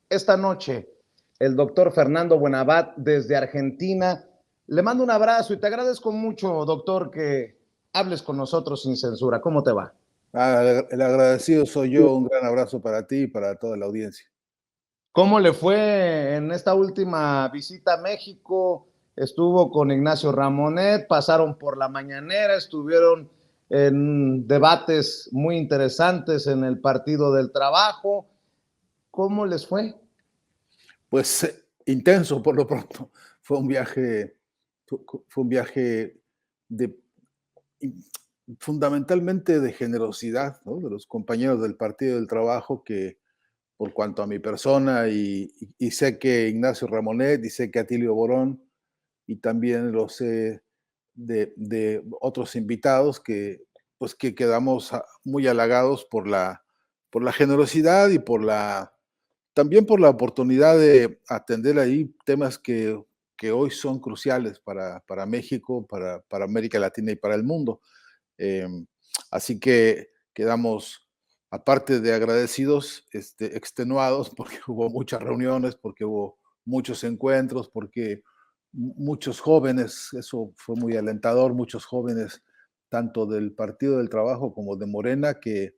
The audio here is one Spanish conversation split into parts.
esta noche el doctor Fernando Buenabad desde Argentina. Le mando un abrazo y te agradezco mucho, doctor, que hables con nosotros sin censura. ¿Cómo te va? El agradecido soy yo. Un gran abrazo para ti y para toda la audiencia. ¿Cómo le fue en esta última visita a México? Estuvo con Ignacio Ramonet, pasaron por la mañanera, estuvieron en debates muy interesantes en el Partido del Trabajo. ¿Cómo les fue? Pues intenso por lo pronto. Fue un viaje, fue un viaje de, fundamentalmente de generosidad, ¿no? De los compañeros del Partido del Trabajo que, por cuanto a mi persona, y sé que Ignacio Ramonet, y sé que Atilio Borón, y también lo sé de otros invitados que, pues, que quedamos muy halagados por la generosidad y también por la oportunidad de atender ahí temas que hoy son cruciales para México, para América Latina y para el mundo. Eh, Así que quedamos, aparte de agradecidos, extenuados, porque hubo muchas reuniones, porque hubo muchos encuentros, porque muchos jóvenes, eso fue muy alentador, muchos jóvenes, tanto del Partido del Trabajo como de Morena, que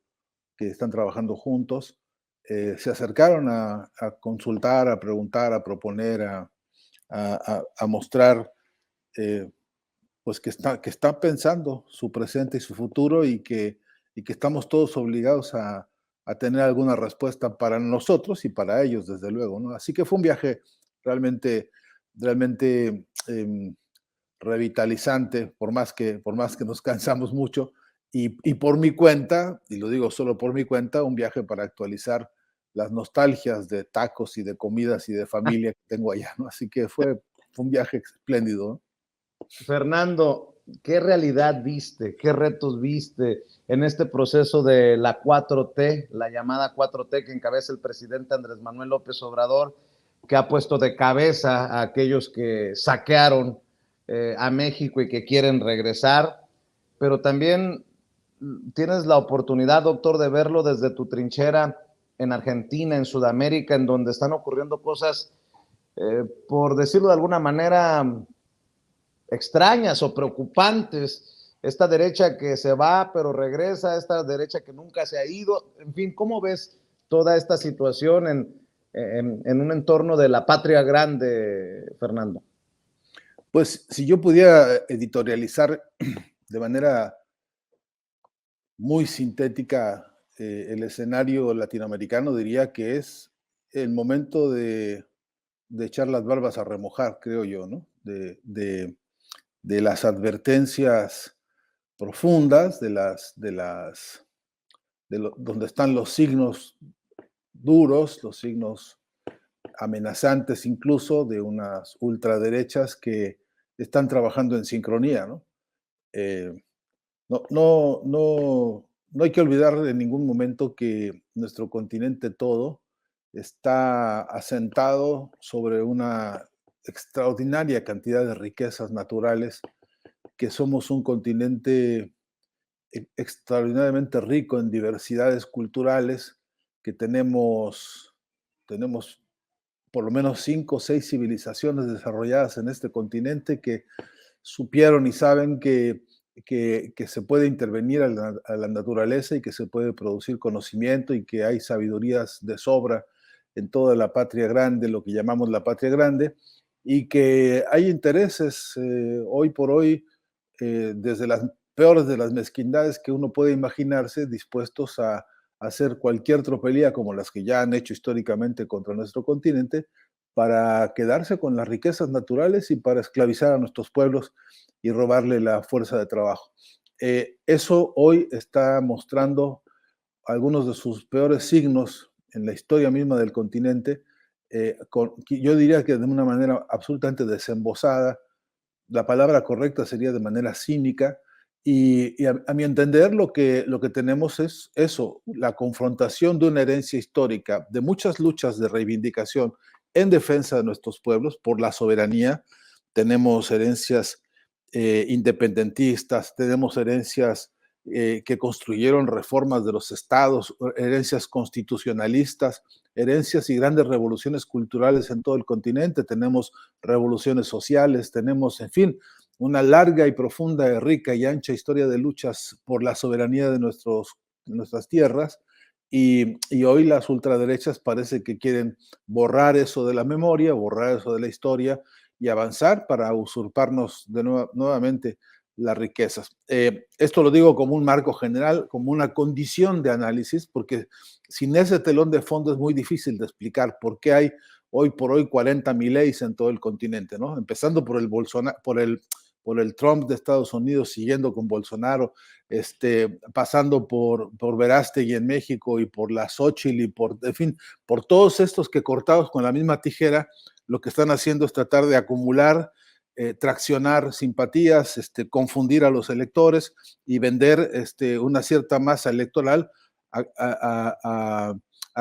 están trabajando juntos, se acercaron a consultar, a preguntar, a proponer, a mostrar, eh, pues que está pensando su presente y su futuro, y que estamos todos obligados a tener alguna respuesta para nosotros y para ellos, desde luego, ¿no? Así que fue un viaje realmente, realmente revitalizante, por más que nos cansamos mucho, y por mi cuenta, y lo digo solo por mi cuenta, un viaje para actualizar las nostalgias de tacos y de comidas y de familia que tengo allá, ¿no? Así que fue un viaje espléndido, ¿no? Fernando, ¿qué realidad viste? ¿Qué retos viste en este proceso de la 4T, la llamada 4T que encabeza el presidente Andrés Manuel López Obrador, que ha puesto de cabeza a aquellos que saquearon a México y que quieren regresar? Pero también tienes la oportunidad, doctor, de verlo desde tu trinchera en Argentina, en Sudamérica, en donde están ocurriendo cosas, por decirlo de alguna manera, extrañas o preocupantes. Esta derecha que se va pero regresa, esta derecha que nunca se ha ido. En fin, ¿cómo ves toda esta situación en un entorno de la patria grande, Fernando? Pues si yo pudiera editorializar de manera muy sintética el escenario latinoamericano, diría que es el momento de echar las barbas a remojar, creo yo, ¿no? De las advertencias profundas, donde están los signos duros, los signos amenazantes incluso de unas ultraderechas que están trabajando en sincronía, ¿no? Eh, no hay que olvidar en ningún momento que nuestro continente todo está asentado sobre una extraordinaria cantidad de riquezas naturales, que somos un continente extraordinariamente rico en diversidades culturales, que tenemos por lo menos 5 o 6 civilizaciones desarrolladas en este continente que supieron y saben que se puede intervenir a la naturaleza, y que se puede producir conocimiento, y que hay sabidurías de sobra en toda la patria grande, lo que llamamos la patria grande, y que hay intereses hoy por hoy, desde las peores de las mezquindades que uno puede imaginarse, dispuestos a hacer cualquier tropelía como las que ya han hecho históricamente contra nuestro continente, para quedarse con las riquezas naturales y para esclavizar a nuestros pueblos y robarle la fuerza de trabajo. Eso hoy está mostrando algunos de sus peores signos en la historia misma del continente, yo diría que de una manera absolutamente desembosada. La palabra correcta sería de manera cínica, y a mi entender lo que tenemos es eso, la confrontación de una herencia histórica, de muchas luchas de reivindicación en defensa de nuestros pueblos por la soberanía. Tenemos herencias independentistas, tenemos herencias que construyeron reformas de los estados, herencias constitucionalistas, herencias y grandes revoluciones culturales en todo el continente, tenemos revoluciones sociales, tenemos, en fin, una larga y profunda, rica y ancha historia de luchas por la soberanía de nuestras tierras. Y hoy las ultraderechas parece que quieren borrar eso de la memoria, borrar eso de la historia y avanzar para usurparnos nuevamente las riquezas. Esto lo digo como un marco general, como una condición de análisis, porque sin ese telón de fondo es muy difícil de explicar por qué hay hoy por hoy 40 mileys en todo el continente, ¿no? Empezando por el Trump de Estados Unidos, siguiendo con Bolsonaro, pasando por Verástegui en México y por la Xóchitl y en fin, por todos estos que cortados con la misma tijera, lo que están haciendo es tratar de acumular, traccionar simpatías, confundir a los electores y vender una cierta masa electoral a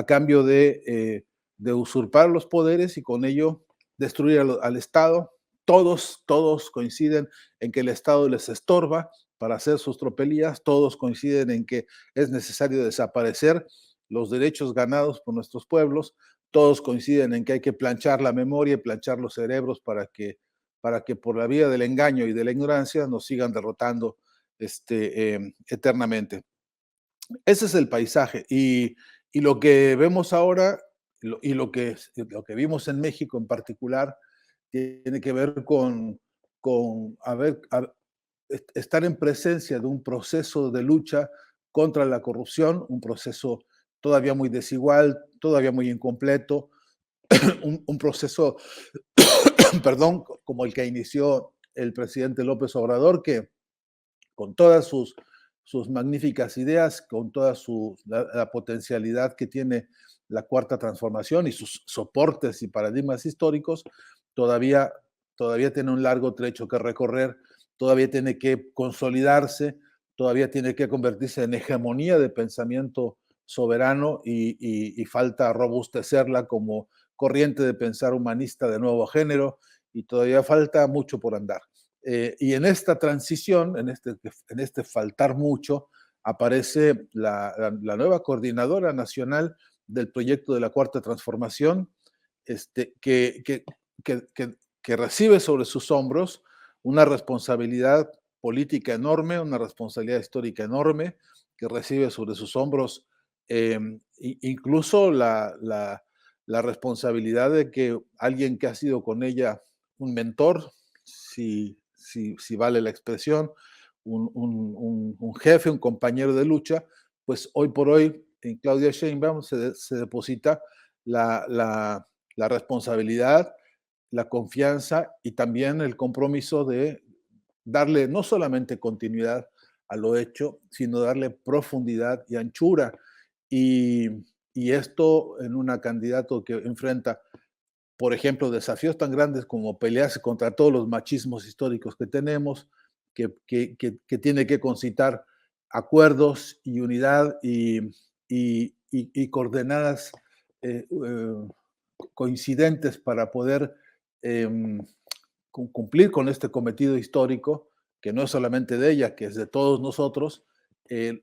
cambio de usurpar los poderes y con ello destruir al Estado. Todos coinciden en que el Estado les estorba para hacer sus tropelías, todos coinciden en que es necesario desaparecer los derechos ganados por nuestros pueblos, todos coinciden en que hay que planchar la memoria y planchar los cerebros para que por la vía del engaño y de la ignorancia nos sigan derrotando eternamente. Ese es el paisaje. Y lo que vemos ahora y lo que vimos en México en particular tiene que ver con estar en presencia de un proceso de lucha contra la corrupción, un proceso todavía muy desigual, todavía muy incompleto, un proceso, perdón, como el que inició el presidente López Obrador, que con todas sus magníficas ideas, con toda la potencialidad que tiene la cuarta transformación y sus soportes y paradigmas históricos, todavía tiene un largo trecho que recorrer, todavía tiene que consolidarse, todavía tiene que convertirse en hegemonía de pensamiento soberano y falta robustecerla como corriente de pensar humanista de nuevo género y todavía falta mucho por andar. Y en esta transición, en este faltar mucho, aparece la nueva coordinadora nacional del proyecto de la Cuarta Transformación, que, que, que recibe sobre sus hombros una responsabilidad política enorme, una responsabilidad histórica enorme, que recibe sobre sus hombros incluso la responsabilidad de que alguien que ha sido con ella un mentor, si vale la expresión, un jefe, un compañero de lucha, pues hoy por hoy en Claudia Sheinbaum se deposita la responsabilidad, la confianza y también el compromiso de darle no solamente continuidad a lo hecho, sino darle profundidad y anchura. Y, y esto en una candidato que enfrenta, por ejemplo, desafíos tan grandes como pelearse contra todos los machismos históricos que tenemos, que tiene que concitar acuerdos y unidad y coordenadas coincidentes para poder cumplir con este cometido histórico, que no es solamente de ella, que es de todos nosotros.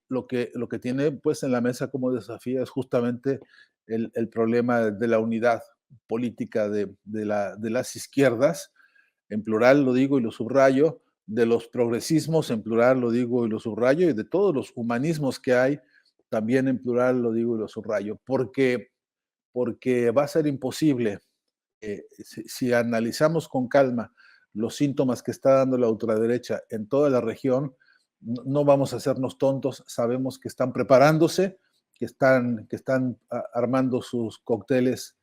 Lo que tiene pues en la mesa como desafío es justamente el problema de la unidad política de las izquierdas, en plural lo digo y lo subrayo, de los progresismos, en plural lo digo y lo subrayo, y de todos los humanismos que hay, también en plural lo digo y lo subrayo, porque va a ser imposible, si analizamos con calma los síntomas que está dando la ultraderecha en toda la región, no vamos a hacernos tontos, sabemos que están preparándose, que están armando sus cócteles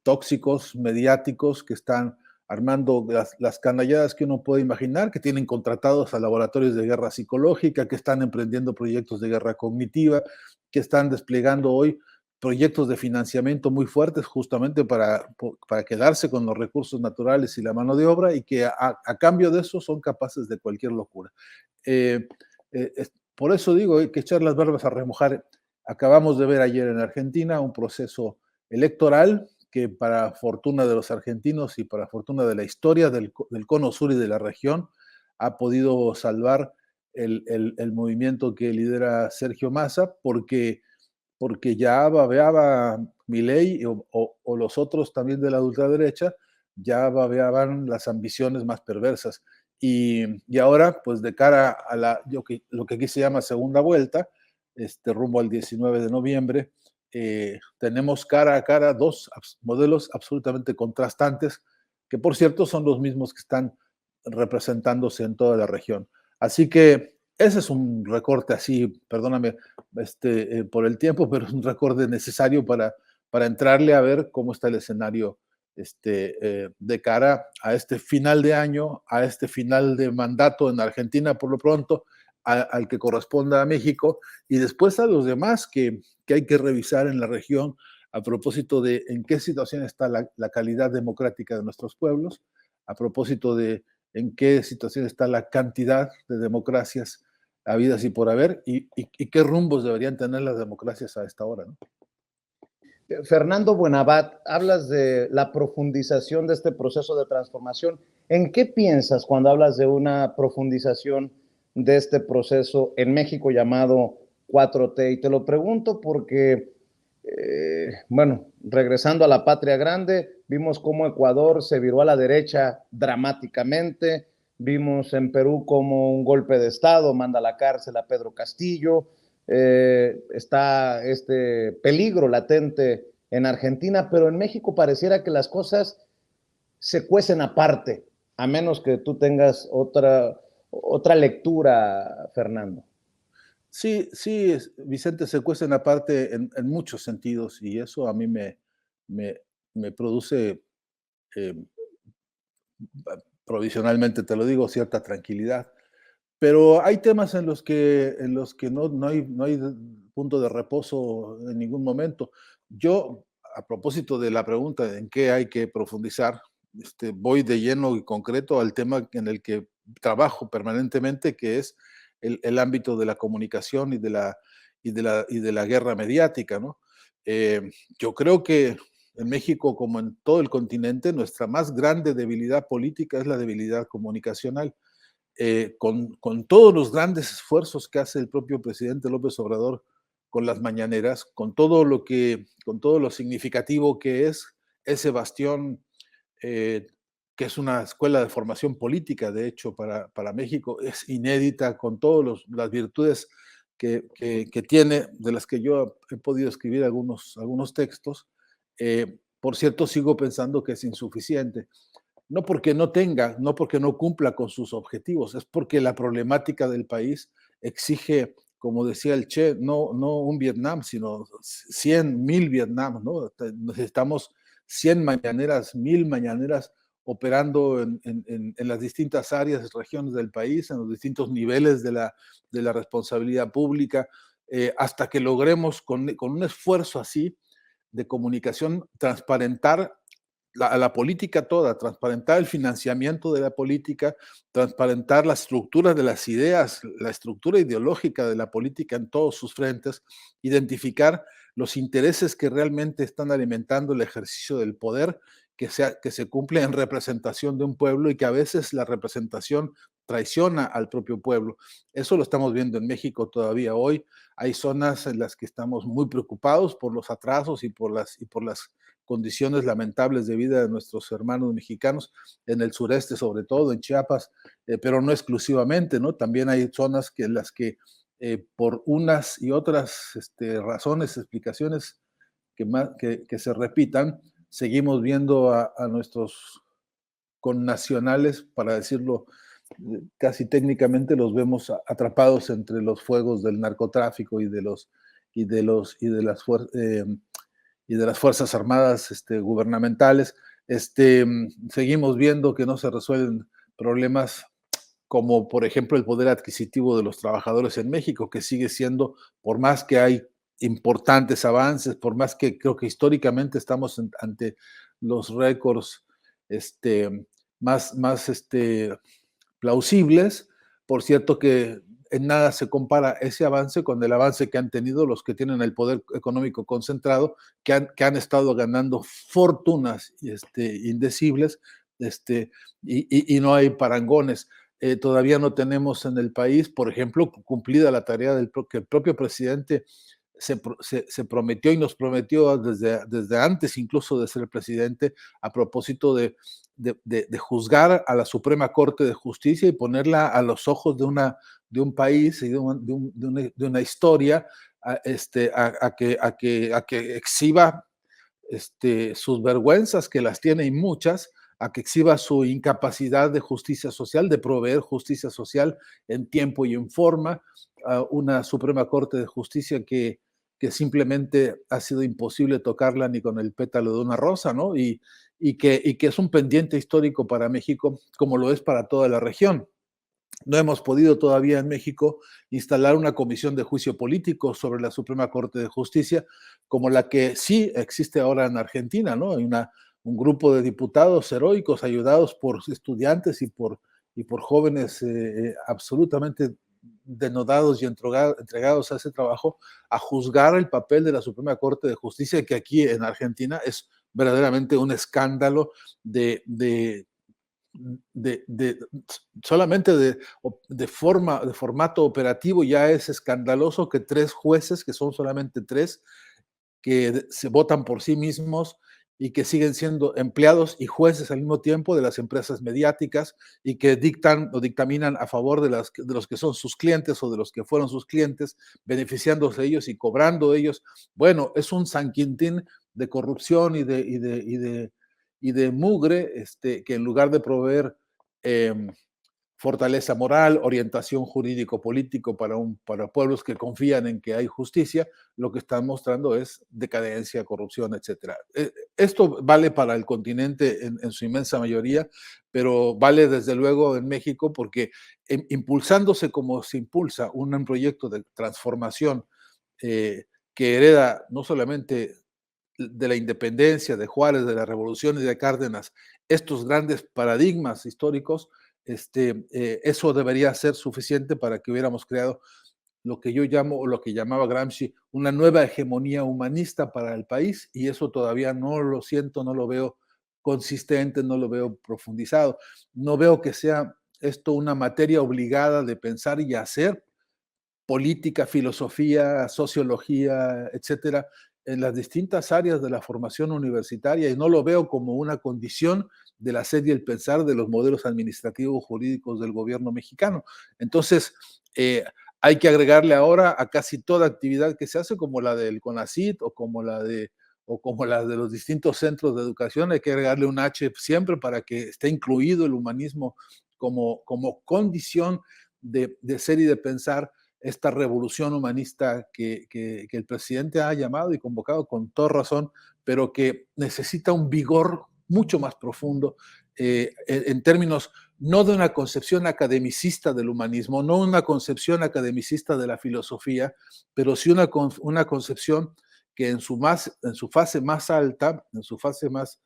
tóxicos, mediáticos, que están armando las canalladas que uno puede imaginar, que tienen contratados a laboratorios de guerra psicológica, que están emprendiendo proyectos de guerra cognitiva, que están desplegando hoy proyectos de financiamiento muy fuertes justamente para quedarse con los recursos naturales y la mano de obra y que a cambio de eso son capaces de cualquier locura. Por eso digo, hay que echar las barbas a remojar. Acabamos de ver ayer en Argentina un proceso electoral que para fortuna de los argentinos y para fortuna de la historia del cono sur y de la región ha podido salvar el movimiento que lidera Sergio Massa porque porque ya babeaba Milei o los otros también de la ultraderecha, ya babeaban las ambiciones más perversas. Y ahora, pues de cara a lo que aquí se llama segunda vuelta, rumbo al 19 de noviembre, tenemos cara a cara dos modelos absolutamente contrastantes, que por cierto son los mismos que están representándose en toda la región. Así que ese es un recorte así, perdóname por el tiempo, pero es un recorte necesario para entrarle a ver cómo está el escenario de cara a este final de año, a este final de mandato en Argentina por lo pronto, al que corresponda a México, y después a los demás que hay que revisar en la región a propósito de en qué situación está la calidad democrática de nuestros pueblos, a propósito de en qué situación está la cantidad de democracias habidas y por haber, y qué rumbos deberían tener las democracias a esta hora, ¿no? Fernando Buenavat, hablas de la profundización de este proceso de transformación. ¿En qué piensas cuando hablas de una profundización de este proceso en México llamado 4T? Y te lo pregunto porque, bueno, regresando a la patria grande, vimos cómo Ecuador se viró a la derecha dramáticamente, vimos en Perú como un golpe de Estado manda a la cárcel a Pedro Castillo, está este peligro latente en Argentina, pero en México pareciera que las cosas se cuecen aparte, a menos que tú tengas otra lectura, Fernando. Sí, sí, Vicente, se cuecen aparte en muchos sentidos y eso a mí me, me produce, eh, provisionalmente te lo digo, cierta tranquilidad. Pero hay temas en los que no hay punto de reposo en ningún momento. Yo, a propósito de la pregunta de en qué hay que profundizar, voy de lleno y concreto al tema en el que trabajo permanentemente, que es el ámbito de la comunicación y de la guerra mediática, ¿no? Yo creo que en México, como en todo el continente, nuestra más grande debilidad política es la debilidad comunicacional. Con todos los grandes esfuerzos que hace el propio presidente López Obrador con las mañaneras, con todo lo significativo que es ese bastión, que es una escuela de formación política, de hecho, para México, es inédita con todas las virtudes que tiene, de las que yo he podido escribir algunos textos. Por cierto, sigo pensando que es insuficiente. No porque no tenga, no porque no cumpla con sus objetivos, es porque la problemática del país exige, como decía el Che, no un Vietnam, sino 100, 1000 Vietnam, ¿no? Necesitamos 100 mañaneras, 1000 mañaneras operando en las distintas áreas, regiones del país, en los distintos niveles de la responsabilidad pública, hasta que logremos con un esfuerzo así de comunicación transparentar la política toda, transparentar el financiamiento de la política, transparentar la estructura de las ideas, la estructura ideológica de la política en todos sus frentes, identificar los intereses que realmente están alimentando el ejercicio del poder, que se cumple en representación de un pueblo y que a veces la representación traiciona al propio pueblo. Eso lo estamos viendo en México todavía hoy. Hay zonas en las que estamos muy preocupados por los atrasos y por las condiciones lamentables de vida de nuestros hermanos mexicanos, en el sureste sobre todo, en Chiapas, pero no exclusivamente, ¿no? También hay zonas en las que por unas y otras razones, explicaciones que se repitan, seguimos viendo a nuestros connacionales, para decirlo casi técnicamente, los vemos atrapados entre los fuegos del narcotráfico y de las Fuerzas Armadas gubernamentales. Seguimos viendo que no se resuelven problemas como, por ejemplo, el poder adquisitivo de los trabajadores en México, que sigue siendo, por más que hay importantes avances, por más que creo que históricamente estamos ante los récords este, más plausibles, por cierto que en nada se compara ese avance con el avance que han tenido los que tienen el poder económico concentrado, que han estado ganando fortunas indecibles, y no hay parangones. Todavía no tenemos en el país, por ejemplo, cumplida la tarea que el propio presidente se prometió y nos prometió desde antes incluso de ser presidente, a propósito de juzgar a la Suprema Corte de Justicia y ponerla a los ojos de un país y de una historia, a que exhiba sus vergüenzas, que las tiene y muchas, a que exhiba su incapacidad de justicia social, de proveer justicia social en tiempo y en forma, a una Suprema Corte de Justicia que simplemente ha sido imposible tocarla ni con el pétalo de una rosa, ¿no? Y que es un pendiente histórico para México, como lo es para toda la región. No hemos podido todavía en México instalar una comisión de juicio político sobre la Suprema Corte de Justicia, como la que sí existe ahora en Argentina, ¿no? Hay un grupo de diputados heroicos ayudados por estudiantes y por jóvenes absolutamente denodados y entregados a ese trabajo, a juzgar el papel de la Suprema Corte de Justicia, que aquí en Argentina es verdaderamente un escándalo de solamente de formato operativo. Ya es escandaloso que 3 jueces, que son solamente 3, que se votan por sí mismos y que siguen siendo empleados y jueces al mismo tiempo de las empresas mediáticas y que dictan o dictaminan a favor de los que son sus clientes o de los que fueron sus clientes, beneficiándose ellos y cobrando ellos. Bueno, es un San Quintín de corrupción y de mugre, que en lugar de proveer fortaleza moral, orientación jurídico-político para pueblos que confían en que hay justicia, lo que están mostrando es decadencia, corrupción, etc. Esto vale para el continente en su inmensa mayoría, pero vale desde luego en México porque impulsándose como se impulsa un proyecto de transformación que hereda no solamente de la independencia, de Juárez, de la Revolución y de Cárdenas, estos grandes paradigmas históricos, eso debería ser suficiente para que hubiéramos creado lo que yo llamo, o lo que llamaba Gramsci, una nueva hegemonía humanista para el país, y eso todavía no lo siento, no lo veo consistente, no lo veo profundizado. No veo que sea esto una materia obligada de pensar y hacer política, filosofía, sociología, etcétera, en las distintas áreas de la formación universitaria, y no lo veo como una condición del hacer y el pensar de los modelos administrativos jurídicos del gobierno mexicano. Entonces, hay que agregarle ahora a casi toda actividad que se hace, como la del CONACYT o como la de los distintos centros de educación, hay que agregarle un H siempre para que esté incluido el humanismo como condición de ser y de pensar esta revolución humanista que el presidente ha llamado y convocado con toda razón, pero que necesita un vigor mucho más profundo en términos no de una concepción academicista del humanismo, no una concepción academicista de la filosofía, pero sí una concepción que en su fase más alta, en su fase más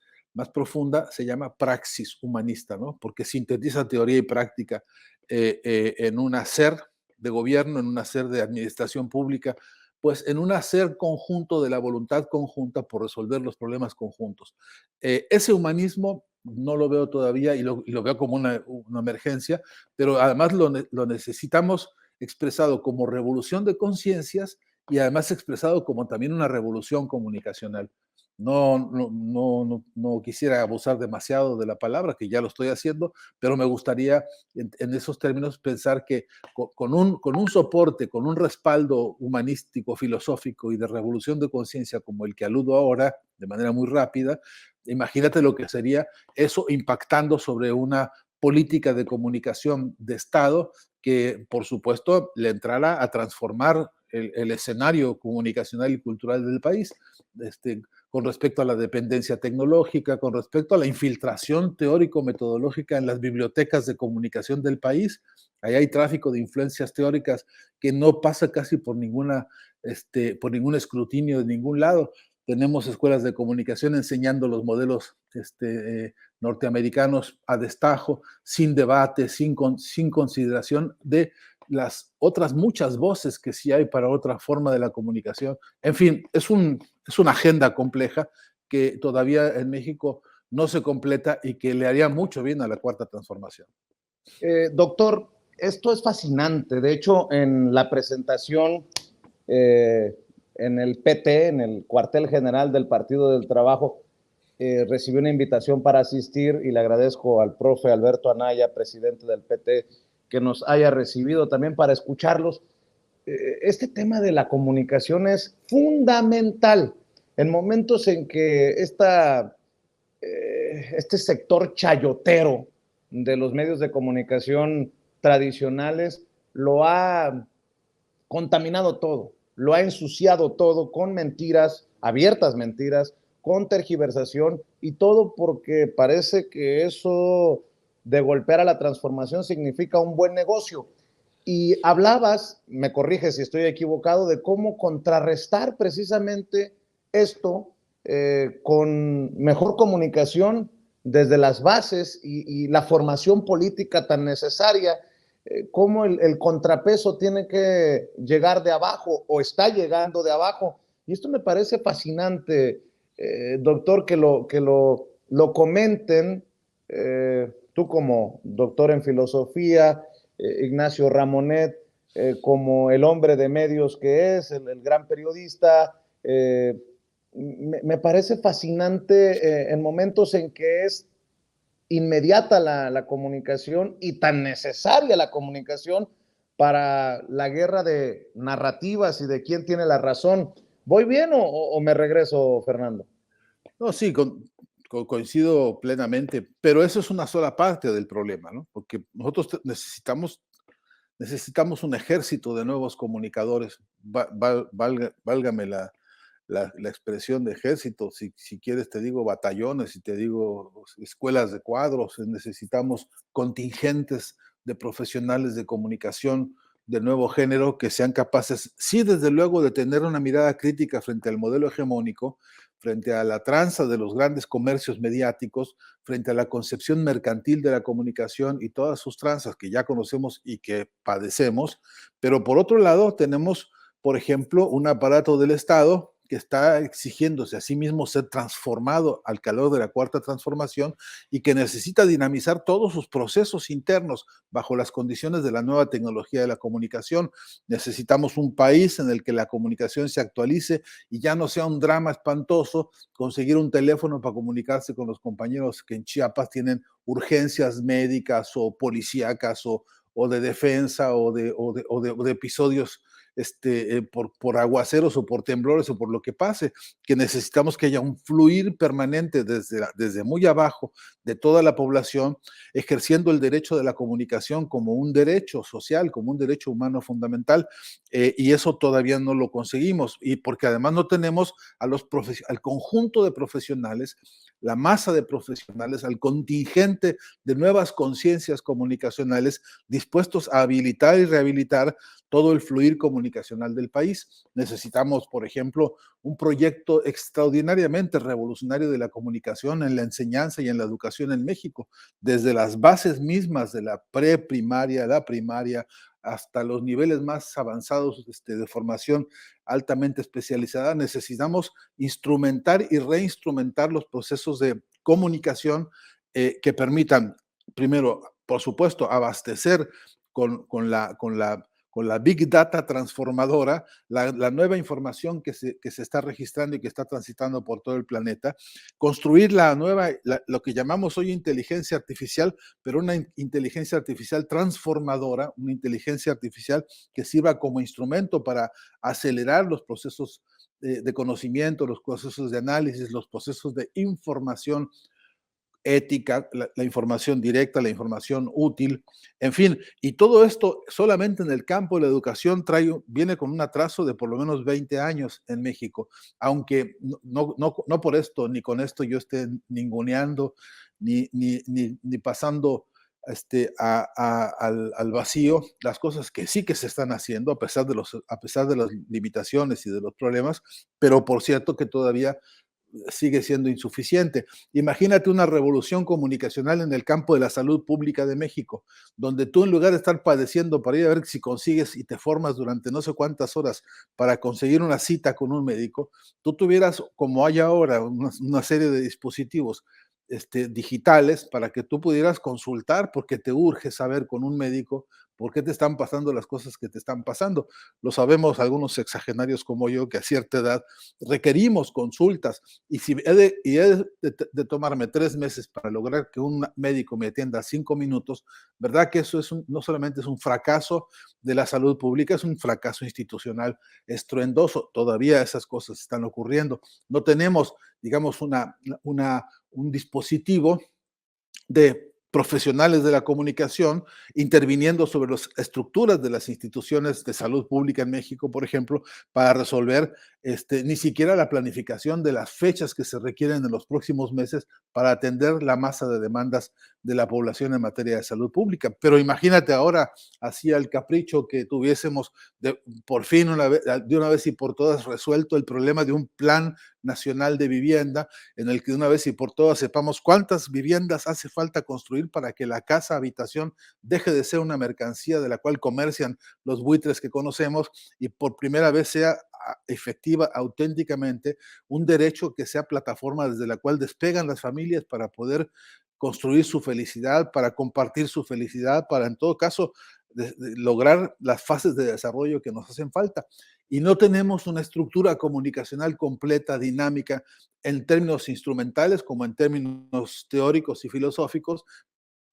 profunda, se llama praxis humanista, ¿no? Porque sintetiza teoría y práctica en un hacer de gobierno, en un hacer de administración pública, pues en un hacer conjunto de la voluntad conjunta por resolver los problemas conjuntos. Ese humanismo no lo veo todavía y lo veo como una emergencia, pero además lo necesitamos expresado como revolución de conciencias y además expresado como también una revolución comunicacional. No quisiera abusar demasiado de la palabra, que ya lo estoy haciendo, pero me gustaría en esos términos pensar que con un soporte, con un respaldo humanístico, filosófico y de revolución de conciencia como el que aludo ahora, de manera muy rápida, imagínate lo que sería eso impactando sobre una política de comunicación de Estado que, por supuesto, le entrará a transformar el escenario comunicacional y cultural del país. Con respecto a la dependencia tecnológica, con respecto a la infiltración teórico-metodológica en las bibliotecas de comunicación del país. Ahí hay tráfico de influencias teóricas que no pasa casi por por ningún escrutinio de ningún lado. Tenemos escuelas de comunicación enseñando los modelos norteamericanos a destajo, sin debate, sin consideración de las otras muchas voces que sí hay para otra forma de la comunicación. En fin, es una agenda compleja que todavía en México no se completa y que le haría mucho bien a la cuarta transformación. Doctor, esto es fascinante. De hecho, en la presentación, eh, en el PT, en el cuartel general del Partido del Trabajo, recibí una invitación para asistir y le agradezco al profe Alberto Anaya, presidente del PT, que nos haya recibido también para escucharlos. Este tema de la comunicación es fundamental en momentos en que este sector chayotero de los medios de comunicación tradicionales lo ha contaminado todo, lo ha ensuciado todo con mentiras, abiertas mentiras, con tergiversación y todo porque parece que eso de golpear a la transformación significa un buen negocio. Y hablabas, me corriges si estoy equivocado, de cómo contrarrestar precisamente esto con mejor comunicación desde las bases y la formación política tan necesaria, cómo el contrapeso tiene que llegar de abajo o está llegando de abajo. Y esto me parece fascinante, doctor, lo comenten, tú como doctor en filosofía, Ignacio Ramonet, como el hombre de medios que es, el gran periodista. Me parece fascinante en momentos en que es inmediata la comunicación y tan necesaria la comunicación para la guerra de narrativas y de quién tiene la razón. ¿Voy bien o me regreso, Fernando? No, sí, coincido plenamente, pero eso es una sola parte del problema, ¿no? Porque nosotros necesitamos un ejército de nuevos comunicadores, válgame la expresión de ejército, si quieres te digo batallones, si te digo escuelas de cuadros, necesitamos contingentes de profesionales de comunicación de nuevo género que sean capaces, sí, desde luego, de tener una mirada crítica frente al modelo hegemónico, frente a la tranza de los grandes comercios mediáticos, frente a la concepción mercantil de la comunicación y todas sus tranzas que ya conocemos y que padecemos, pero por otro lado tenemos, por ejemplo, un aparato del Estado que está exigiéndose a sí mismo ser transformado al calor de la cuarta transformación y que necesita dinamizar todos sus procesos internos bajo las condiciones de la nueva tecnología de la comunicación. Necesitamos un país en el que la comunicación se actualice y ya no sea un drama espantoso conseguir un teléfono para comunicarse con los compañeros que en Chiapas tienen urgencias médicas o policíacas o de defensa o de episodios por aguaceros o por temblores o por lo que pase, que necesitamos que haya un fluir permanente desde muy abajo de toda la población, ejerciendo el derecho de la comunicación como un derecho social, como un derecho humano fundamental, y eso todavía no lo conseguimos, y porque además no tenemos al conjunto de profesionales, la masa de profesionales, al contingente de nuevas conciencias comunicacionales dispuestos a habilitar y rehabilitar todo el fluir comunicacional del país. Necesitamos, por ejemplo, un proyecto extraordinariamente revolucionario de la comunicación en la enseñanza y en la educación en México, desde las bases mismas de la preprimaria, la primaria, hasta los niveles más avanzados de formación altamente especializada. Necesitamos instrumentar y reinstrumentar los procesos de comunicación que permitan, primero, por supuesto, abastecer con la Big Data transformadora, la nueva información que se está registrando y que está transitando por todo el planeta, construir lo que llamamos hoy inteligencia artificial, pero una inteligencia artificial transformadora, una inteligencia artificial que sirva como instrumento para acelerar los procesos de conocimiento, los procesos de análisis, los procesos de información ética, la información directa, la información útil, en fin, y todo esto solamente en el campo de la educación viene con un atraso de por lo menos 20 años en México, aunque no por esto ni con esto yo esté ninguneando ni pasando al vacío las cosas que sí que se están haciendo a pesar de las limitaciones y de los problemas, pero por cierto que todavía sigue siendo insuficiente. Imagínate una revolución comunicacional en el campo de la salud pública de México, donde tú en lugar de estar padeciendo para ir a ver si consigues y te formas durante no sé cuántas horas para conseguir una cita con un médico, tú tuvieras, como hay ahora, una serie de dispositivos digitales para que tú pudieras consultar porque te urge saber con un médico por qué te están pasando las cosas que te están pasando. Lo sabemos algunos sexagenarios como yo, que a cierta edad requerimos consultas, y si he de tomarme 3 meses para lograr que un médico me atienda 5 minutos, ¿verdad que eso no solamente es un fracaso de la salud pública, es un fracaso institucional estruendoso? Todavía esas cosas están ocurriendo. No tenemos, digamos, un dispositivo de profesionales de la comunicación interviniendo sobre las estructuras de las instituciones de salud pública en México, por ejemplo, para resolver ni siquiera la planificación de las fechas que se requieren en los próximos meses para atender la masa de demandas de la población en materia de salud pública. Pero imagínate ahora, así al capricho, que tuviésemos por fin de una vez y por todas resuelto el problema de un plan nacional de vivienda, en el que de una vez y por todas sepamos cuántas viviendas hace falta construir para que la casa habitación deje de ser una mercancía de la cual comercian los buitres que conocemos, y por primera vez sea efectiva auténticamente un derecho que sea plataforma desde la cual despegan las familias para poder construir su felicidad, para compartir su felicidad, para en todo caso lograr las fases de desarrollo que nos hacen falta. Y no tenemos una estructura comunicacional completa, dinámica, en términos instrumentales como en términos teóricos y filosóficos,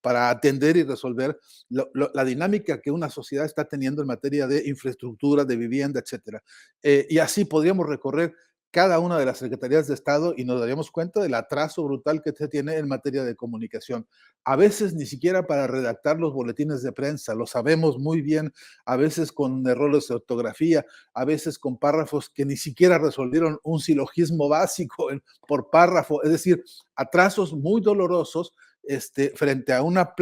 para atender y resolver la dinámica que una sociedad está teniendo en materia de infraestructura, de vivienda, etcétera. Y así podríamos recorrer cada una de las secretarías de Estado y nos daríamos cuenta del atraso brutal que se tiene en materia de comunicación. A veces ni siquiera para redactar los boletines de prensa, lo sabemos muy bien, a veces con errores de ortografía, a veces con párrafos que ni siquiera resolvieron un silogismo básico por párrafo, es decir, atrasos muy dolorosos frente a una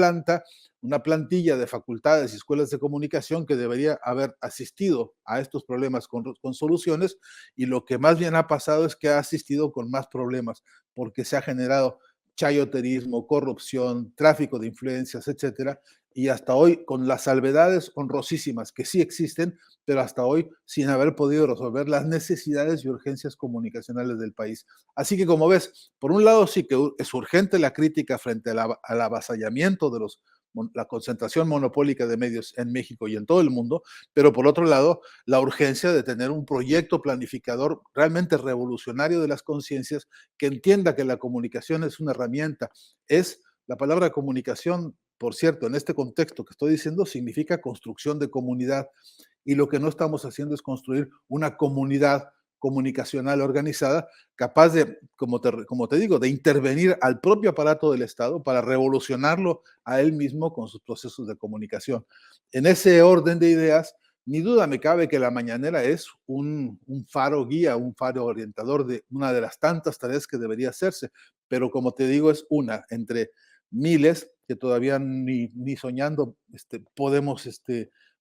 plantilla de facultades y escuelas de comunicación que debería haber asistido a estos problemas con soluciones, y lo que más bien ha pasado es que ha asistido con más problemas, porque se ha generado chayoterismo, corrupción, tráfico de influencias, etcétera, y hasta hoy con las salvedades honrosísimas que sí existen, pero hasta hoy sin haber podido resolver las necesidades y urgencias comunicacionales del país. Así que, como ves, por un lado sí que es urgente la crítica frente al avasallamiento de la concentración monopólica de medios en México y en todo el mundo, pero por otro lado, la urgencia de tener un proyecto planificador realmente revolucionario de las conciencias, que entienda que la comunicación es una herramienta. La palabra comunicación, por cierto, en este contexto que estoy diciendo, significa construcción de comunidad, y lo que no estamos haciendo es construir una comunidad comunicacional organizada, capaz de, como te digo, de intervenir al propio aparato del Estado para revolucionarlo a él mismo con sus procesos de comunicación. En ese orden de ideas, ni duda me cabe que la mañanera es un faro guía, un faro orientador de una de las tantas tareas que debería hacerse, pero como te digo, es una entre miles que todavía ni soñando podemos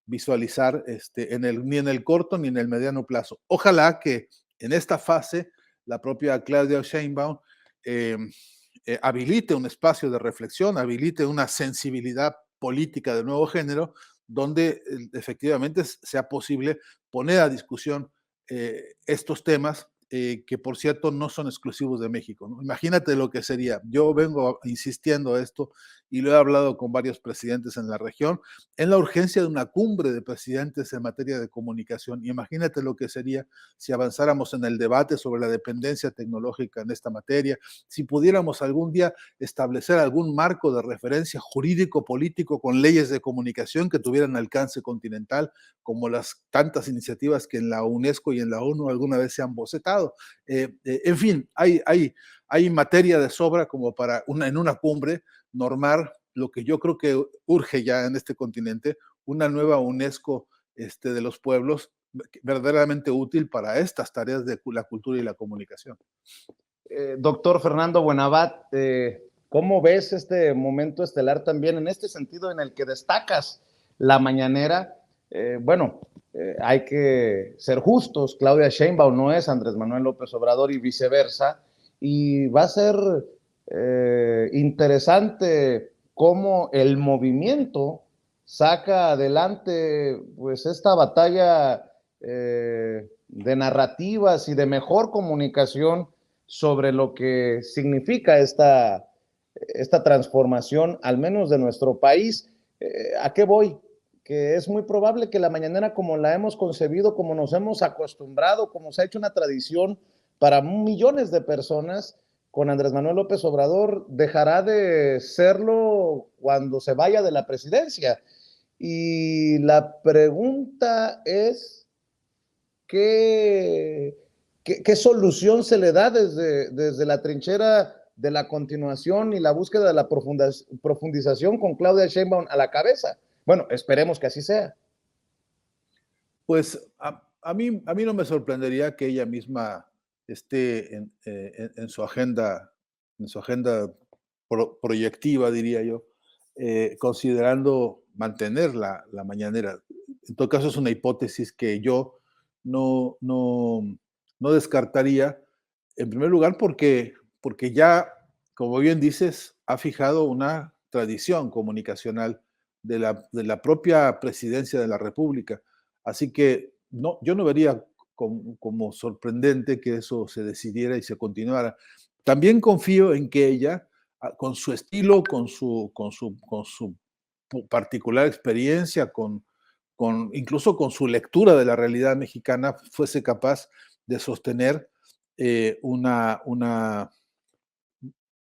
visualizar ni en el corto ni en el mediano plazo. Ojalá que en esta fase la propia Claudia Sheinbaum eh, habilite un espacio de reflexión, habilite una sensibilidad política de nuevo género, donde efectivamente sea posible poner a discusión estos temas que, por cierto, no son exclusivos de México, ¿no? Imagínate lo que sería. Yo vengo insistiendo a esto y lo he hablado con varios presidentes en la región, en la urgencia de una cumbre de presidentes en materia de comunicación. Imagínate lo que sería si avanzáramos en el debate sobre la dependencia tecnológica en esta materia, si pudiéramos algún día establecer algún marco de referencia jurídico-político con leyes de comunicación que tuvieran alcance continental, como las tantas iniciativas que en la UNESCO y en la ONU alguna vez se han bocetado. En fin, hay materia de sobra como para en una cumbre normar lo que yo creo que urge ya en este continente, una nueva UNESCO de los pueblos verdaderamente útil para estas tareas de la cultura y la comunicación. Doctor Fernando Buenavat, ¿cómo ves este momento estelar también en este sentido en el que destacas la mañanera? Hay que ser justos, Claudia Sheinbaum no es Andrés Manuel López Obrador y viceversa, y va a ser interesante cómo el movimiento saca adelante pues esta batalla de narrativas y de mejor comunicación sobre lo que significa esta transformación, al menos de nuestro país. ¿A qué voy? que es muy probable que la mañanera, como la hemos concebido, como nos hemos acostumbrado, como se ha hecho una tradición para millones de personas, con Andrés Manuel López Obrador, dejará de serlo cuando se vaya de la presidencia. Y la pregunta es, ¿qué, qué solución se le da desde la trinchera de la continuación y la búsqueda de la profundización con Claudia Sheinbaum a la cabeza? Bueno, esperemos que así sea. Pues a mí no me sorprendería que ella misma esté en su agenda proyectiva, diría yo, considerando mantener la mañanera. En todo caso, es una hipótesis que yo no, no, no descartaría, en primer lugar, porque ya, como bien dices, ha fijado una tradición comunicacional de la propia presidencia de la República. Así que no, yo no vería como sorprendente que eso se decidiera y se continuara. También confío en que ella, con su estilo, con su particular experiencia, incluso con su lectura de la realidad mexicana, fuese capaz de sostener una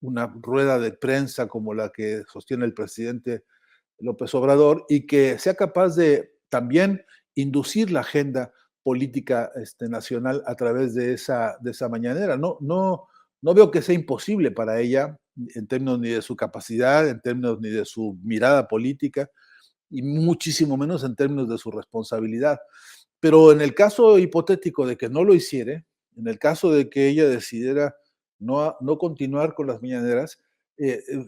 rueda de prensa como la que sostiene el presidente López Obrador y que sea capaz de también inducir la agenda política nacional a través de esa mañanera. No veo que sea imposible para ella en términos ni de su capacidad, en términos ni de su mirada política y muchísimo menos en términos de su responsabilidad. Pero en el caso hipotético de que no lo hiciere, en el caso de que ella decidiera no continuar con las mañaneras,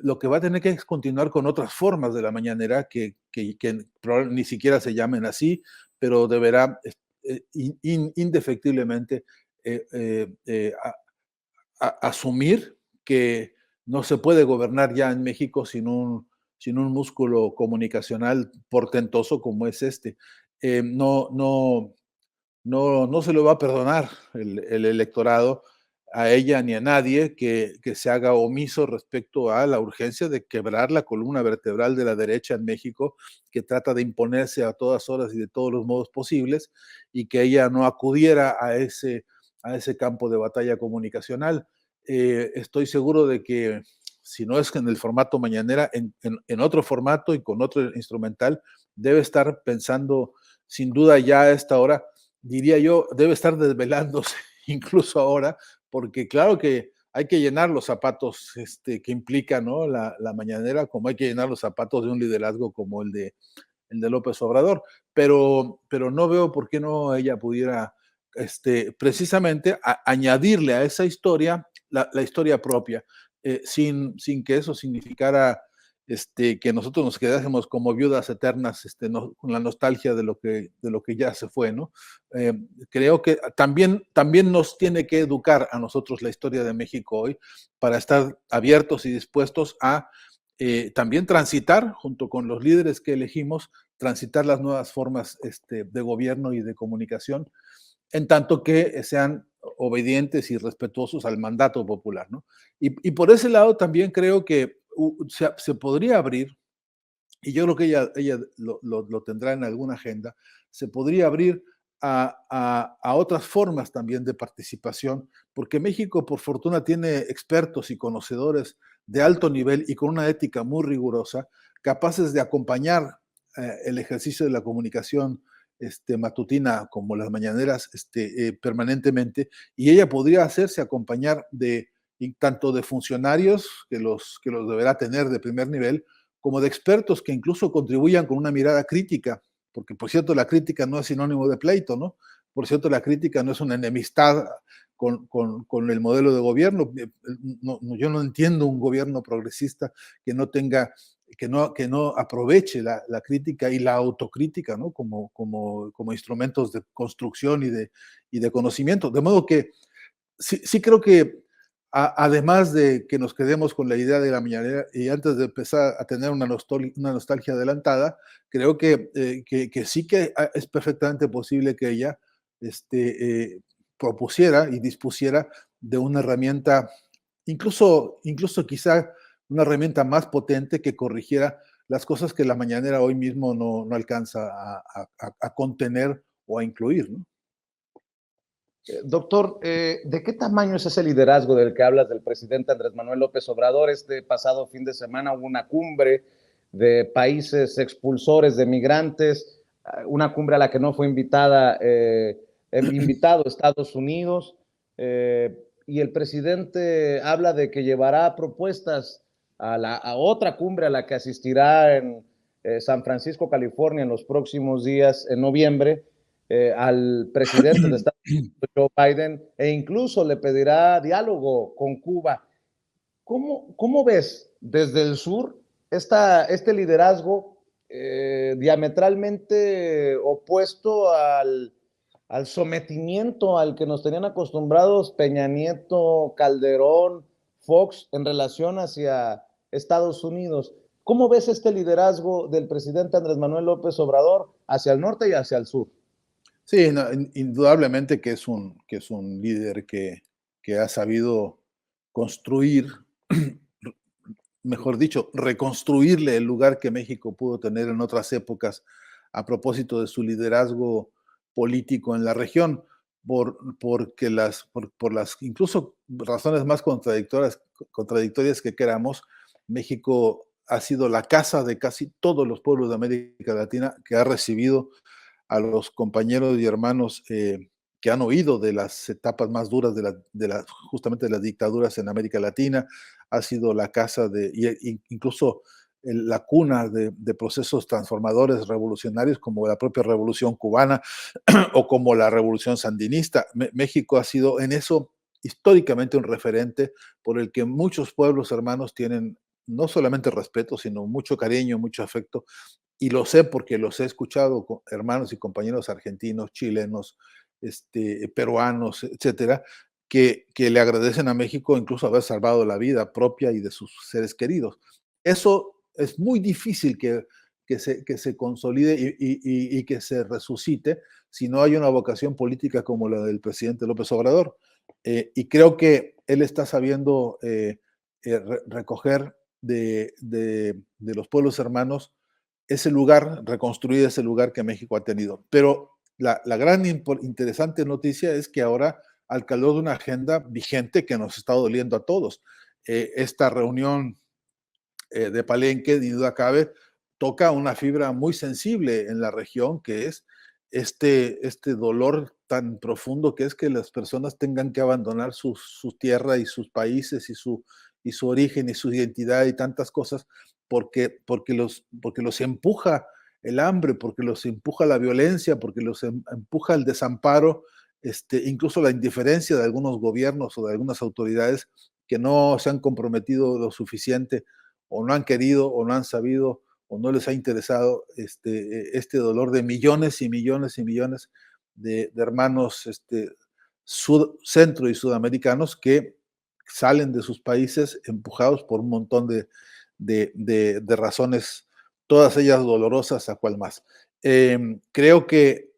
lo que va a tener que es continuar con otras formas de la mañanera que ni siquiera se llamen así, pero deberá indefectiblemente eh, eh, eh, asumir que no se puede gobernar ya en México sin un músculo comunicacional portentoso como es este. No se lo va a perdonar el electorado a ella ni a nadie que se haga omiso respecto a la urgencia de quebrar la columna vertebral de la derecha en México, que trata de imponerse a todas horas y de todos los modos posibles, y que ella no acudiera a ese campo de batalla comunicacional. Estoy seguro de que si no es en el formato mañanera, en otro formato y con otro instrumental, debe estar pensando sin duda ya a esta hora, diría yo, debe estar desvelándose incluso ahora, porque claro que hay que llenar los zapatos que implica, ¿no? La mañanera, como hay que llenar los zapatos de un liderazgo como el de López Obrador, pero no veo por qué no ella pudiera precisamente añadirle a esa historia la historia propia, sin que eso significara que nosotros nos quedásemos como viudas eternas con la nostalgia de lo que ya se fue, ¿no? Creo que también nos tiene que educar a nosotros la historia de México hoy para estar abiertos y dispuestos a también transitar, junto con los líderes que elegimos, transitar las nuevas formas de gobierno y de comunicación, en tanto que sean obedientes y respetuosos al mandato popular, ¿no? Y por ese lado también creo que se podría abrir, y yo creo que ella lo tendrá en alguna agenda, se podría abrir a otras formas también de participación, porque México, por fortuna, tiene expertos y conocedores de alto nivel y con una ética muy rigurosa, capaces de acompañar el ejercicio de la comunicación matutina como las mañaneras permanentemente, y ella podría hacerse acompañar tanto de funcionarios que los deberá tener de primer nivel, como de expertos que incluso contribuyan con una mirada crítica, porque por cierto la crítica no es sinónimo de pleito, ¿no? Por cierto la crítica no es una enemistad con el modelo de gobierno. Yo no entiendo un gobierno progresista que no tenga, que no aproveche la crítica y la autocrítica, ¿no? Como instrumentos de construcción y de conocimiento. De modo que sí creo que además de que nos quedemos con la idea de la mañanera y antes de empezar a tener una nostalgia adelantada, creo que sí que es perfectamente posible que ella propusiera y dispusiera de una herramienta, incluso quizá una herramienta más potente que corrigiera las cosas que la mañanera hoy mismo no alcanza a contener o a incluir, ¿no? Doctor, ¿de qué tamaño es ese liderazgo del que hablas del presidente Andrés Manuel López Obrador? Este pasado fin de semana hubo una cumbre de países expulsores de migrantes, una cumbre a la que no fue invitado Estados Unidos, y el presidente habla de que llevará propuestas a otra cumbre a la que asistirá en San Francisco, California, en los próximos días, en noviembre, al presidente de Estados Unidos, Joe Biden, e incluso le pedirá diálogo con Cuba. ¿Cómo ves desde el sur este liderazgo diametralmente opuesto al sometimiento al que nos tenían acostumbrados Peña Nieto, Calderón, Fox en relación hacia Estados Unidos? ¿Cómo ves este liderazgo del presidente Andrés Manuel López Obrador hacia el norte y hacia el sur? Sí, no, indudablemente que es un líder que ha sabido construir, mejor dicho, reconstruirle el lugar que México pudo tener en otras épocas a propósito de su liderazgo político en la región, porque por las incluso razones más contradictorias que queramos, México ha sido la casa de casi todos los pueblos de América Latina, que ha recibido a los compañeros y hermanos que han oído de las etapas más duras justamente de las dictaduras en América Latina. Ha sido la casa incluso la cuna de procesos transformadores revolucionarios como la propia revolución cubana o como la revolución sandinista. México ha sido en eso históricamente un referente por el que muchos pueblos hermanos tienen no solamente respeto, sino mucho cariño, mucho afecto, y lo sé porque los he escuchado con hermanos y compañeros argentinos, chilenos, peruanos, etcétera, que le agradecen a México incluso haber salvado la vida propia y de sus seres queridos. Eso es muy difícil que se consolide y que se resucite si no hay una vocación política como la del presidente López Obrador. Y creo que él está sabiendo recoger de los pueblos hermanos ese lugar, reconstruir ese lugar que México ha tenido. Pero la gran interesante noticia es que ahora, al calor de una agenda vigente que nos está doliendo a todos, esta reunión de Palenque, de duda cabe, toca una fibra muy sensible en la región, que es este dolor tan profundo que es que las personas tengan que abandonar su tierra y sus países y su origen y su identidad y tantas cosas porque los empuja el hambre, porque los empuja la violencia, porque los empuja el desamparo, incluso la indiferencia de algunos gobiernos o de algunas autoridades que no se han comprometido lo suficiente o no han querido o no han sabido o no les ha interesado este dolor de millones y millones y millones de hermanos centro y sudamericanos que salen de sus países empujados por un montón de razones, todas ellas dolorosas, a cual más. Creo que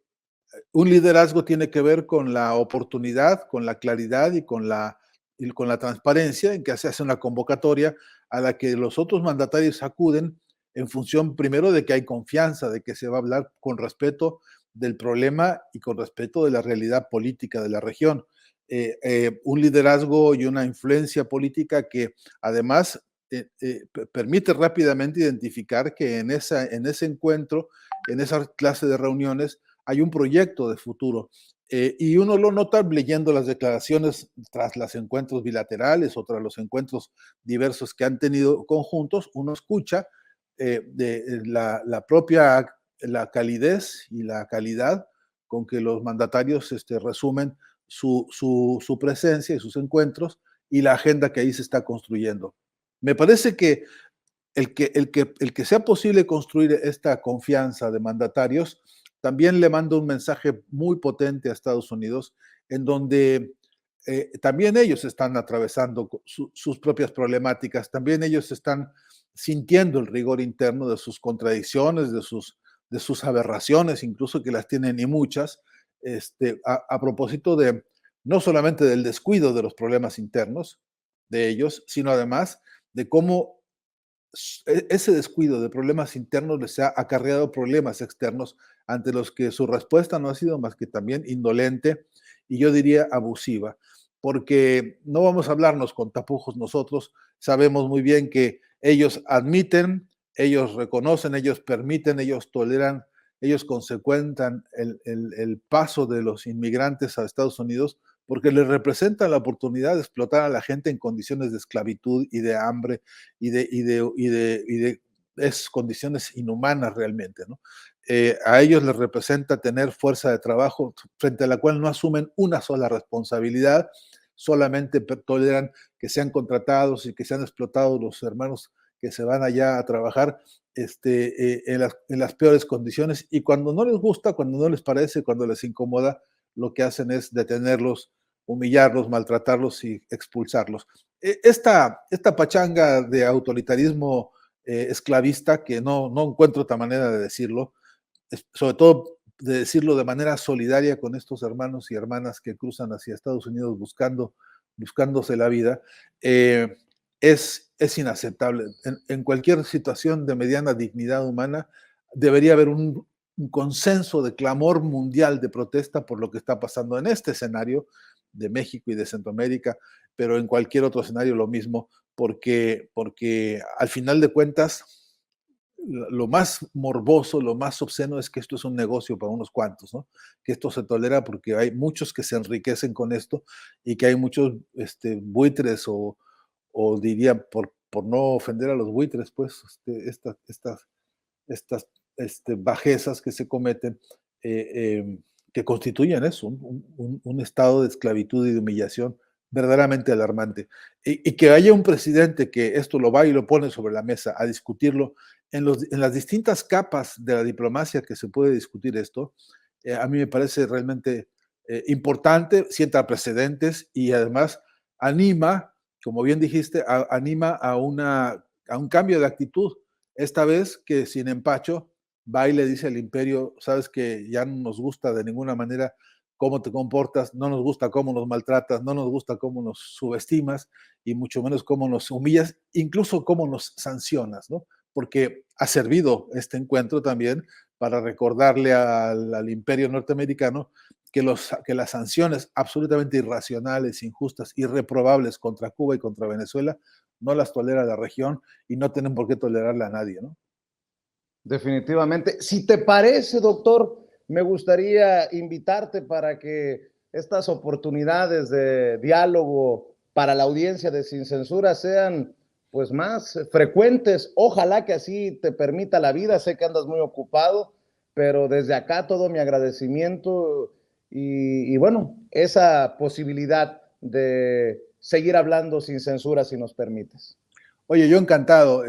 un liderazgo tiene que ver con la oportunidad, con la claridad y con la transparencia en que se hace una convocatoria a la que los otros mandatarios acuden en función primero de que hay confianza, de que se va a hablar con respeto del problema y con respeto de la realidad política de la región. Un liderazgo y una influencia política que además permite rápidamente identificar que en ese encuentro, en esa clase de reuniones, hay un proyecto de futuro. Y uno lo nota leyendo las declaraciones tras los encuentros bilaterales o tras los encuentros diversos que han tenido conjuntos, uno escucha la propia la calidez y la calidad con que los mandatarios resumen su presencia y sus encuentros y la agenda que ahí se está construyendo. Me parece que el que sea posible construir esta confianza de mandatarios también le manda un mensaje muy potente a Estados Unidos, en donde también ellos están atravesando sus propias problemáticas, también ellos están sintiendo el rigor interno de sus contradicciones, de sus aberraciones, incluso que las tienen y muchas, a propósito de no solamente del descuido de los problemas internos de ellos, sino además de cómo ese descuido de problemas internos les ha acarreado problemas externos ante los que su respuesta no ha sido más que también indolente y yo diría abusiva, porque no vamos a hablarnos con tapujos nosotros, sabemos muy bien que ellos admiten, ellos reconocen, ellos permiten, ellos toleran, ellos consecuentan el paso de los inmigrantes a Estados Unidos porque les representa la oportunidad de explotar a la gente en condiciones de esclavitud y de hambre y de es condiciones inhumanas realmente, ¿no? A ellos les representa tener fuerza de trabajo frente a la cual no asumen una sola responsabilidad, solamente toleran que sean contratados y que sean explotados los hermanos que se van allá a trabajar en las peores condiciones y cuando no les gusta, cuando no les parece, cuando les incomoda, lo que hacen es detenerlos, humillarlos, maltratarlos y expulsarlos. Esta pachanga de autoritarismo esclavista, que no encuentro otra manera de decirlo, sobre todo de decirlo de manera solidaria con estos hermanos y hermanas que cruzan hacia Estados Unidos buscándose la vida, es inaceptable. En cualquier situación de mediana dignidad humana debería haber un consenso de clamor mundial de protesta por lo que está pasando en este escenario de México y de Centroamérica, pero en cualquier otro escenario lo mismo, porque al final de cuentas lo más morboso, lo más obsceno es que esto es un negocio para unos cuantos, ¿no? Que esto se tolera porque hay muchos que se enriquecen con esto y que hay muchos buitres o diría, por no ofender a los buitres, pues, estas bajezas que se cometen, eh, que constituyen eso, un estado de esclavitud y de humillación verdaderamente alarmante. Y que haya un presidente que esto lo va y lo pone sobre la mesa a discutirlo en las distintas capas de la diplomacia que se puede discutir esto, a mí me parece realmente importante, sienta precedentes y además anima, como bien dijiste, anima a un cambio de actitud. Esta vez que sin empacho va y le dice al imperio, sabes que ya no nos gusta de ninguna manera cómo te comportas, no nos gusta cómo nos maltratas, no nos gusta cómo nos subestimas y mucho menos cómo nos humillas, incluso cómo nos sancionas, ¿no? Porque ha servido este encuentro también para recordarle al imperio norteamericano que las sanciones absolutamente irracionales, injustas, irreprobables contra Cuba y contra Venezuela no las tolera la región y no tienen por qué tolerarla a nadie, ¿no? Definitivamente. Si te parece, doctor, me gustaría invitarte para que estas oportunidades de diálogo para la audiencia de Sin Censura sean pues más frecuentes. Ojalá que así te permita la vida. Sé que andas muy ocupado, pero desde acá todo mi agradecimiento y bueno, esa posibilidad de seguir hablando sin censura si nos permites. Oye, yo encantado,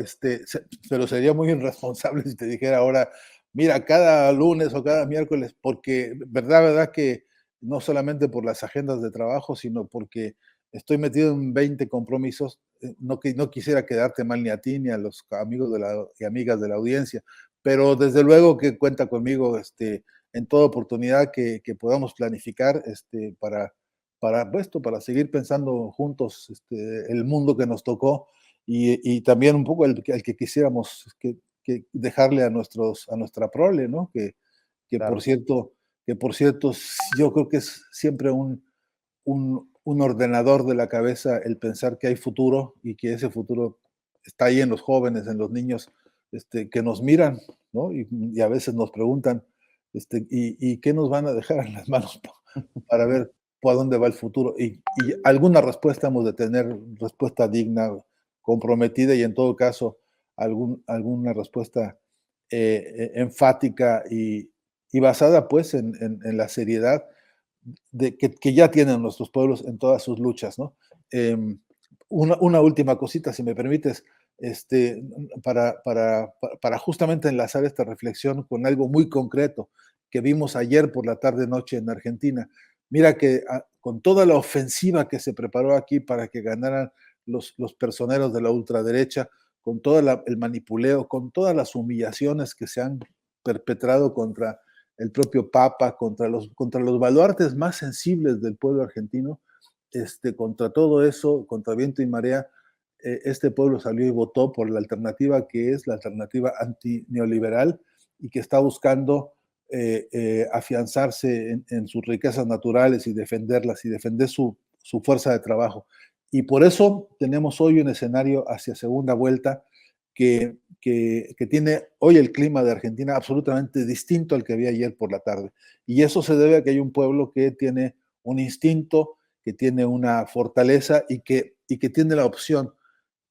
pero sería muy irresponsable si te dijera ahora, mira, cada lunes o cada miércoles, porque verdad que no solamente por las agendas de trabajo, sino porque estoy metido en 20 compromisos, no quisiera quedarte mal ni a ti ni a los amigos y amigas de la audiencia, pero desde luego que cuenta conmigo en toda oportunidad que podamos planificar para seguir pensando juntos el mundo que nos tocó y también un poco el que quisiéramos que dejarle a nuestra prole, ¿no? Que por Claro. cierto, yo creo que es siempre un ordenador de la cabeza el pensar que hay futuro y que ese futuro está ahí en los jóvenes, en los niños, que nos miran, ¿no? Y a veces nos preguntan, ¿y qué nos van a dejar en las manos para ver por dónde va el futuro? Y alguna respuesta hemos de tener, respuesta digna, comprometida y en todo caso alguna respuesta enfática y basada pues en la seriedad que ya tienen nuestros pueblos en todas sus luchas, ¿no? Una última cosita, si me permites, para justamente enlazar esta reflexión con algo muy concreto que vimos ayer por la tarde-noche en Argentina. Mira que con toda la ofensiva que se preparó aquí para que ganaran los personeros de la ultraderecha, con todo el manipuleo, con todas las humillaciones que se han perpetrado contra el propio Papa, contra los baluartes más sensibles del pueblo argentino, contra todo eso, contra viento y marea, este pueblo salió y votó por la alternativa que es la alternativa antineoliberal y que está buscando afianzarse en sus riquezas naturales y defenderlas y defender su fuerza de trabajo. Y por eso tenemos hoy un escenario hacia segunda vuelta que tiene hoy el clima de Argentina absolutamente distinto al que había ayer por la tarde. Y eso se debe a que hay un pueblo que tiene un instinto, que tiene una fortaleza y que tiene la opción.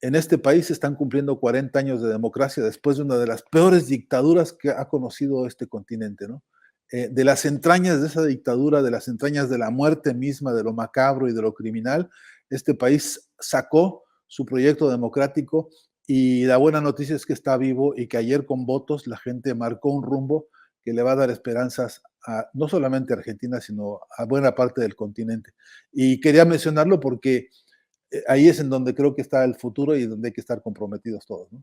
En este país se están cumpliendo 40 años de democracia después de una de las peores dictaduras que ha conocido este continente, ¿no? De las entrañas de esa dictadura, de las entrañas de la muerte misma, de lo macabro y de lo criminal, este país sacó su proyecto democrático y la buena noticia es que está vivo y que ayer con votos la gente marcó un rumbo que le va a dar esperanzas a, no solamente a Argentina, sino a buena parte del continente. Y quería mencionarlo porque ahí es en donde creo que está el futuro y donde hay que estar comprometidos todos, ¿no?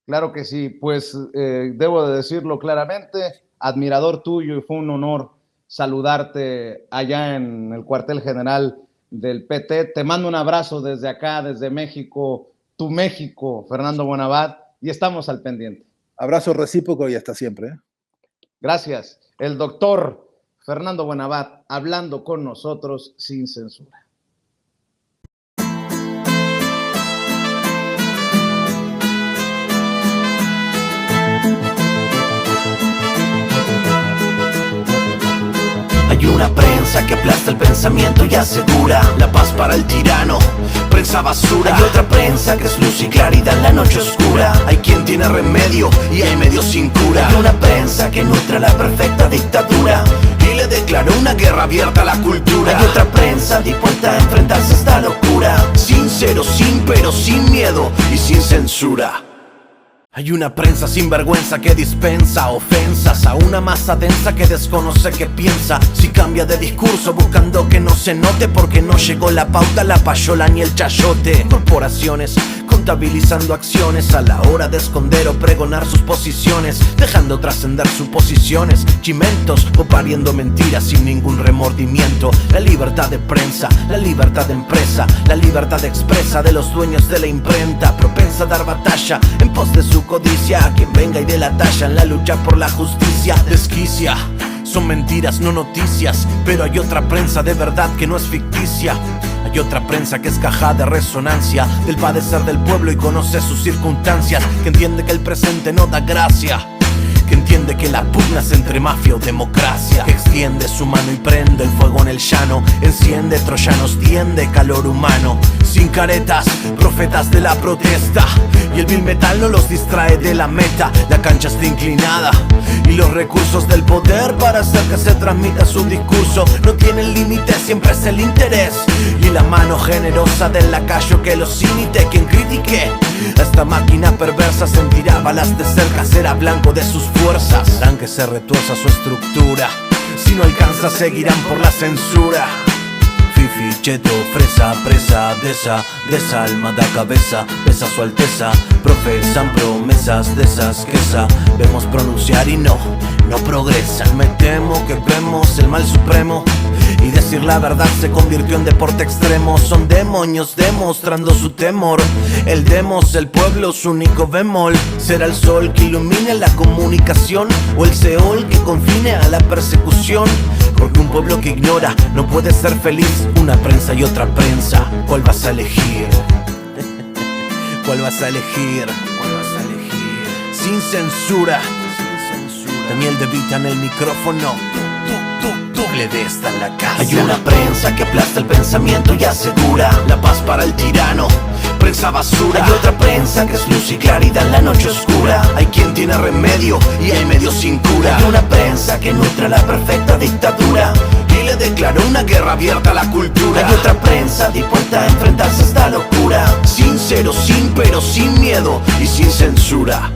Claro que sí, pues debo de decirlo claramente, admirador tuyo, y fue un honor saludarte allá en el cuartel general del PT. Te mando un abrazo desde acá, desde México, tu México, Fernando Buenabad, y estamos al pendiente. Abrazo recíproco y hasta siempre, ¿eh? Gracias. El doctor Fernando Buenabad hablando con nosotros sin censura. Hay una prensa que aplasta el pensamiento y asegura la paz para el tirano, prensa basura. Hay otra prensa que es luz y claridad en la noche oscura. Hay quien tiene remedio y hay medios sin cura. Hay una prensa que nutre la perfecta dictadura y le declaró una guerra abierta a la cultura. Hay otra prensa dispuesta a enfrentarse a esta locura, sincero, sin pero, sin miedo y sin censura. Hay una prensa sin vergüenza que dispensa ofensas a una masa densa que desconoce qué piensa. Si cambia de discurso buscando que no se note, porque no llegó la pauta, la payola ni el chayote. Corporaciones contabilizando acciones a la hora de esconder o pregonar sus posiciones, dejando trascender suposiciones, chimentos o pariendo mentiras sin ningún remordimiento. La libertad de prensa, la libertad de empresa, la libertad expresa de los dueños de la imprenta, propensa a dar batalla en pos de su codicia a quien venga y dé la talla en la lucha por la justicia. Desquicia, son mentiras, no noticias, pero hay otra prensa de verdad que no es ficticia. Hay otra prensa que es caja de resonancia del padecer del pueblo y conoce sus circunstancias, que entiende que el presente no da gracia, que entiende que la pugna es entre mafia o democracia, que extiende su mano y prende el fuego en el llano, enciende troyanos, tiende calor humano, sin caretas, profetas de la protesta, y el vil metal no los distrae de la meta. La cancha está inclinada y los recursos del poder para hacer que se transmita su discurso no tienen límite, siempre es el interés y la mano generosa del lacayo que los imite. Quien critique a esta máquina perversa sentirá balas de cerca, será blanco de sus fuerzas. Harán que se retuerza su estructura, si no alcanza seguirán por la censura. Fifi, cheto, fresa, presa, desalmada cabeza, pesa su alteza, profesan promesas de esas que sabemos pronunciar y no progresan. Me temo que vemos el mal supremo y decir la verdad se convirtió en deporte extremo. Son demonios demostrando su temor, el demos, el pueblo, su único bemol. ¿Será el sol que ilumine la comunicación o el Seol que confine a la persecución? Porque un pueblo que ignora no puede ser feliz. Una prensa y otra prensa, ¿cuál vas a elegir? ¿Cuál vas a elegir? ¿Cuál vas a elegir? Sin censura, Daniel De Vita en el micrófono. Doble de esta en la casa. Hay una prensa que aplasta el pensamiento y asegura la paz para el tirano, prensa basura. Hay otra prensa que es luz y claridad en la noche oscura. Hay quien tiene remedio y hay medios sin cura. Hay una prensa que nutre la perfecta dictadura y le declaró una guerra abierta a la cultura. Hay otra prensa dispuesta a enfrentarse a esta locura, sincero, sin pero, sin miedo y sin censura.